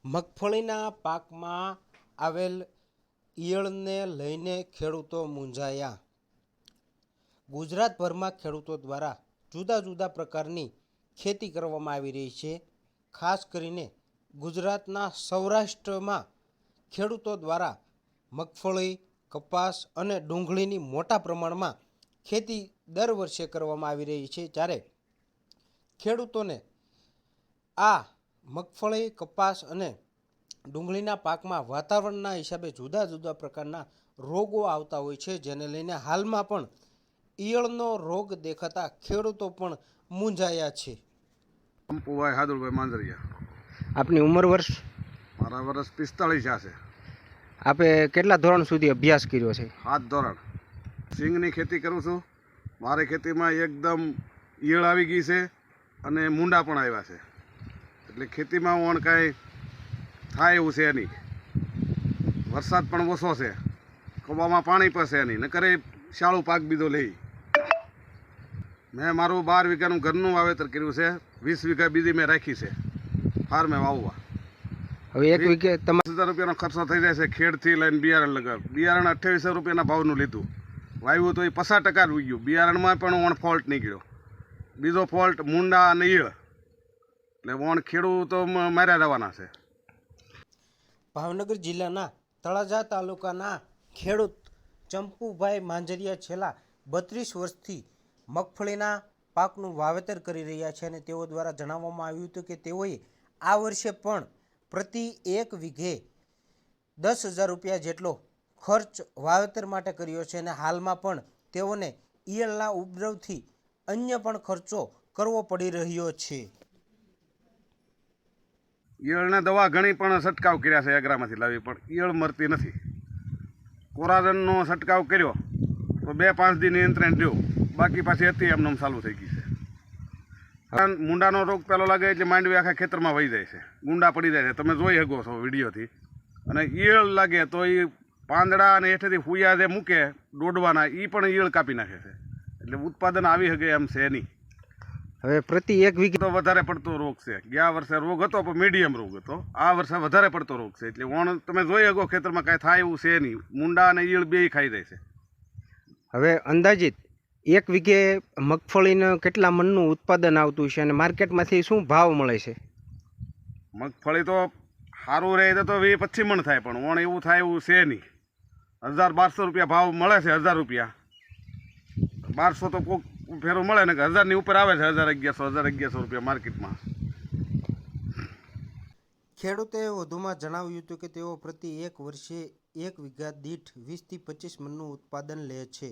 મગફળીના પાકમાં આવેલ ઈયળને લઈને ખેડૂતો મૂંઝાયા. ગુજરાતભરમાં ખેડૂતો દ્વારા જુદા જુદા પ્રકારની ખેતી કરવામાં આવી રહી છે. ખાસ કરીને ગુજરાતના સૌરાષ્ટ્રમાં ખેડૂતો દ્વારા મગફળી, કપાસ અને ડુંગળીની મોટા પ્રમાણમાં ખેતી દર વર્ષે કરવામાં આવી રહી છે. જ્યારે ખેડૂતોને આ મગફળી, કપાસ અને ડુંગળીના પાકમાં વાતાવરણના હિસાબે જુદા જુદા પ્રકારના રોગો આવતા હોય છે, જેને લઈને હાલમાં પણ ઈયળનો રોગ દેખાતા ખેડૂતો પણ મૂંઝાયા છે. પંપુભાઈ હાદુરભાઈ માંજરિયા. આપની ઉંમર વર્ષ? મારા વર્ષ 45 છે. આપે કેટલા ધોરણ સુધી અભ્યાસ કર્યો છે? 7 ધોરણ. સિંગની ખેતી કરું છું. મારી ખેતીમાં એકદમ ઈયળ આવી ગઈ છે અને મૂંડા પણ આવ્યા છે. એટલે ખેતીમાં ઓણ કાંઈ થાય એવું છે નહીં. વરસાદ પણ ઓછો છે, કબામાં પાણી પણ છે નહીં, નકરે શાળું પાક બીજો લઈ. મેં મારું 12 વીઘાનું ઘરનું વાવેતર કર્યું છે. 20 વીઘા બીજી મેં રાખી છે ફાર્મે વાવવા. હવે એક વીઘે 10,000 રૂપિયાનો ખર્ચો થઈ જાય છે ખેડથી લઈને બિયારણ લગાવ. બિયારણ 2800 રૂપિયાના ભાવનું લીધું. વાવ્યું તો એ 50% ઉઈ ગયું. બિયારણમાં પણ ઓણ ફોલ્ટ નીકળ્યો. બીજો ફોલ્ટ મૂંડા અને ઈયળ. એટલે ઓણ ખેડૂતો માર્યા જવાના છે. ભાવનગર જિલ્લાના તળાજા તાલુકાના ખેડૂત ચંપુભાઈ માંજરિયા છેલ્લા 32 વર્ષથી મગફળીના પાકનું વાવેતર કરી રહ્યા છે અને તેઓ દ્વારા જણાવવામાં આવ્યું હતું કે તેઓએ આ વર્ષે પણ પ્રતિ એક વીઘે 10,000 રૂપિયા જેટલો ખર્ચ વાવેતર માટે કર્યો છે અને હાલમાં પણ તેઓને ઈયળના ઉપદ્રવથી અન્ય પણ ખર્ચો કરવો પડી રહ્યો છે. ઈયળને દવા ઘણી પણ છંટકાવ કર્યા છે એગ્રામાંથી લાવી, પણ ઈયળ મરતી નથી. કોરાજનનો છંટકાવ કર્યો તો 2-5 દી નિયંત્રણ રહ્યું, બાકી પાછી હતી એમને ચાલુ થઈ ગઈ છે. મૂંડાનો રોગ પહેલો લાગે એટલે માંડવી આખા ખેતરમાં વહી જાય છે, ગુંડા પડી જાય છે, તમે જોઈ શકો છો વિડીયોથી. અને ઈયળ લાગે તો એ પાંદડા અને હેઠેથી ફૂયા જે મૂકે દોડવાના, એ પણ ઈયળ કાપી નાખે છે. એટલે ઉત્પાદન આવી શકે એમ છે નહીં. હવે પ્રતિ એક વીઘે તો વધારે પડતો રોગ છે. ગયા વર્ષે રોગ હતો પણ મીડિયમ રોગ હતો. આ વર્ષે વધારે પડતો રોગ છે. એટલે ઓણ તમે જોઈ શકો ખેતરમાં કાંઈ થાય એવું છે નહીં. મૂંડા અને ઈયળ બે ખાઈ જાય છે. હવે અંદાજિત એક વીઘે મગફળીનું કેટલા મણનું ઉત્પાદન આવતું છે અને માર્કેટમાંથી શું ભાવ મળે છે? મગફળી તો સારું રહે તો 20-25 મણ થાય, પણ ઓણ એવું થાય એવું છે નહીં. 1,000-1,200 રૂપિયા ભાવ મળે છે. 1,000 રૂપિયા 1,200 તો કોઈક ફેરો મળે ને, 1,000ની ઉપર આવે છે. 1,100 રૂપિયા માર્કેટમાં. ખેડૂતે વધુમાં જણાવ્યું હતું કે તેઓ પ્રતિ એક વર્ષે એક વીઘા દીઠ 20 થી 25 મણનું ઉત્પાદન લે છે.